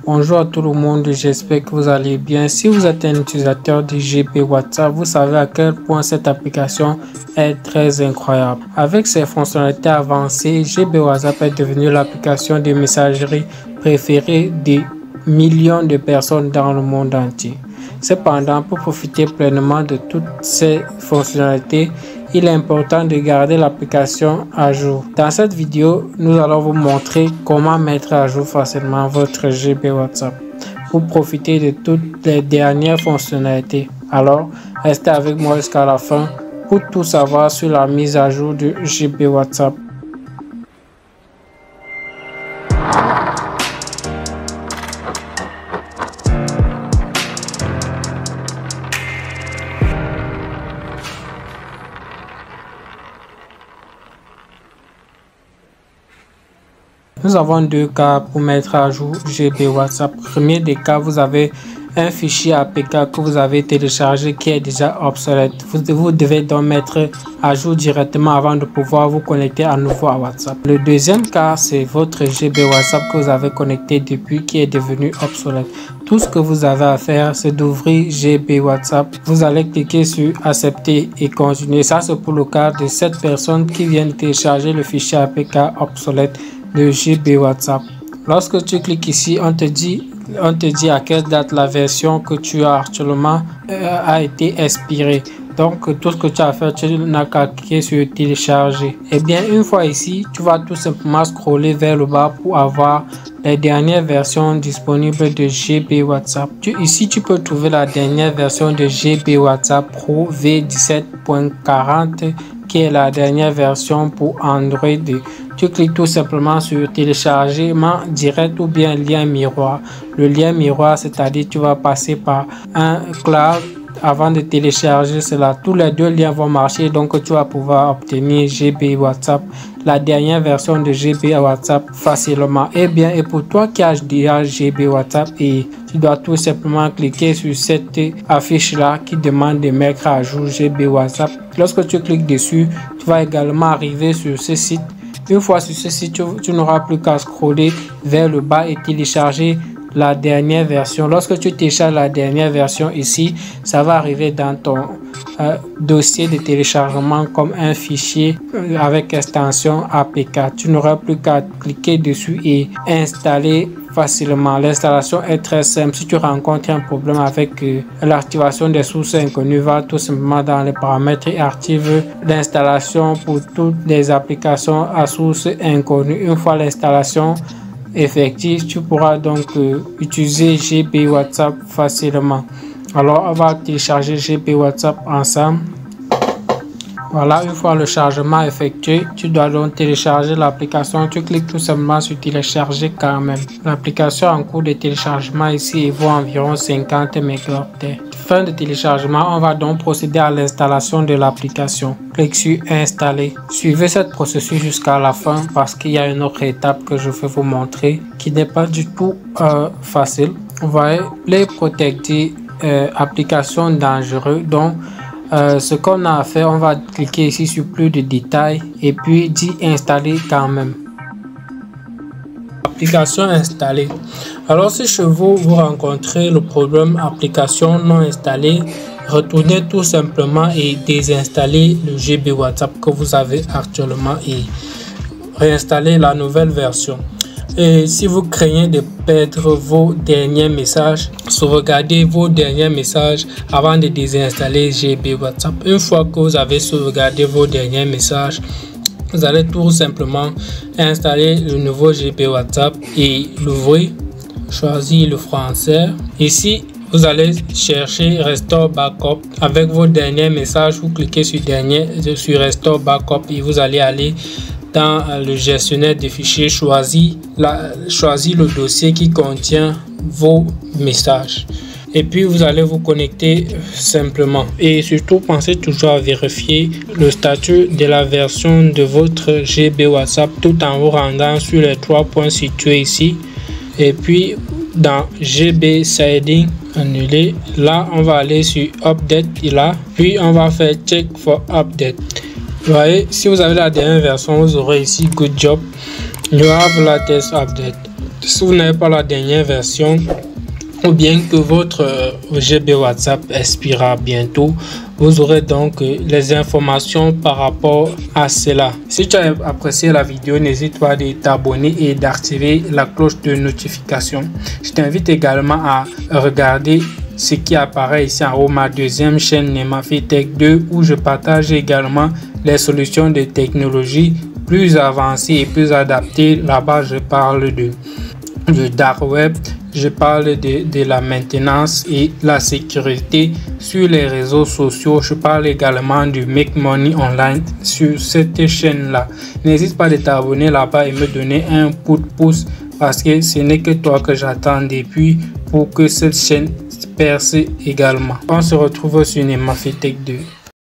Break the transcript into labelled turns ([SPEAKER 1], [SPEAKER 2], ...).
[SPEAKER 1] Bonjour à tout le monde, j'espère que vous allez bien. Si vous êtes un utilisateur de GB WhatsApp, vous savez à quel point cette application est très incroyable. Avec ses fonctionnalités avancées, GB WhatsApp est devenue l'application de messagerie préférée des millions de personnes dans le monde entier. Cependant, pour profiter pleinement de toutes ces fonctionnalités, il est important de garder l'application à jour. Dans cette vidéo, nous allons vous montrer comment mettre à jour facilement votre GB WhatsApp pour profiter de toutes les dernières fonctionnalités. Alors, restez avec moi jusqu'à la fin pour tout savoir sur la mise à jour de GB WhatsApp. Nous avons deux cas pour mettre à jour GB WhatsApp. Premier des cas, vous avez un fichier APK que vous avez téléchargé qui est déjà obsolète. Vous devez donc mettre à jour directement avant de pouvoir vous connecter à nouveau à WhatsApp. Le deuxième cas, c'est votre GB WhatsApp que vous avez connecté depuis qui est devenu obsolète. Tout ce que vous avez à faire, c'est d'ouvrir GB WhatsApp. Vous allez cliquer sur accepter et continuer. Ça, c'est pour le cas de cette personne qui vient de télécharger le fichier APK obsolète de GB WhatsApp. Lorsque tu cliques ici, on te dit à quelle date la version que tu as actuellement a été expirée. Donc tout ce que tu as à faire, tu n'as qu'à cliquer sur télécharger. Et bien une fois ici, tu vas tout simplement scroller vers le bas pour avoir les dernières versions disponibles de GB WhatsApp. Ici, tu peux trouver la dernière version de GB WhatsApp Pro V17.40 qui est la dernière version pour Android. Tu cliques tout simplement sur téléchargement direct ou bien lien miroir. Le lien miroir, c'est-à-dire tu vas passer par un cloud avant de télécharger cela. Tous les deux liens vont marcher, donc tu vas pouvoir obtenir GB WhatsApp, la dernière version de GB WhatsApp facilement. Et pour toi qui as déjà GB WhatsApp, et tu dois tout simplement cliquer sur cette affiche là qui demande de mettre à jour GB WhatsApp. Lorsque tu cliques dessus, tu vas également arriver sur ce site. Une fois sur ce site, tu n'auras plus qu'à scroller vers le bas et télécharger la dernière version. Lorsque tu télécharges la dernière version ici, ça va arriver dans ton dossier de téléchargement comme un fichier avec extension APK. Tu n'auras plus qu'à cliquer dessus et installer facilement. L'installation est très simple. Si tu rencontres un problème avec l'activation des sources inconnues, va tout simplement dans les paramètres et active l'installation pour toutes les applications à source inconnue. Une fois l'installation effective, tu pourras donc utiliser GB WhatsApp facilement. Alors on va télécharger GB WhatsApp ensemble. Voilà, une fois le chargement effectué, tu dois donc télécharger l'application. Tu cliques tout simplement sur télécharger quand même. L'application en cours de téléchargement ici vaut environ 50 mégaoctets. Fin de téléchargement, on va donc procéder à l'installation de l'application. Clique sur installer. Suivez cette processus jusqu'à la fin parce qu'il y a une autre étape que je vais vous montrer qui n'est pas du tout facile. Vous voyez, Play Protected, application dangereuse. Donc ce qu'on a à faire, on va cliquer ici sur plus de détails et puis dit installer quand même. Application installée. Alors si chez vous rencontrez le problème application non installée, retournez tout simplement et désinstaller le GB WhatsApp que vous avez actuellement et réinstaller la nouvelle version. Et si vous craignez de perdre vos derniers messages, sauvegardez vos derniers messages avant de désinstaller GB WhatsApp. Une fois que vous avez sauvegardé vos derniers messages, vous allez tout simplement installer le nouveau GB WhatsApp et l'ouvrir. Choisir le français. Ici, vous allez chercher Restore Backup. Avec vos derniers messages, vous cliquez sur Restore Backup et vous allez aller dans le gestionnaire de fichiers, choisir le dossier qui contient vos messages et puis vous allez vous connecter simplement et surtout pensez toujours à vérifier le statut de la version de votre GB WhatsApp tout en vous rendant sur les 3 points situés ici et puis dans GB Settings, annuler. Là on va aller sur Update et là puis on va faire Check for Update. Vous voyez, si vous avez la dernière version, vous aurez ici Good Job, you have latest update. Si vous n'avez pas la dernière version, ou bien que votre GB WhatsApp expirera bientôt, vous aurez donc les informations par rapport à cela. Si tu as apprécié la vidéo, n'hésite pas à t'abonner et d'activer la cloche de notification. Je t'invite également à regarder ce qui apparaît ici en haut, ma deuxième chaîne Nemafitech 2, où je partage également les solutions de technologie plus avancées et plus adaptées. Là-bas, je parle du dark web, je parle de la maintenance et la sécurité sur les réseaux sociaux. Je parle également du Make Money Online sur cette chaîne-là. N'hésite pas à t'abonner là-bas et me donner un coup de pouce, parce que ce n'est que toi que j'attends depuis pour que cette chaîne perce également. On se retrouve sur Nemafitech 2.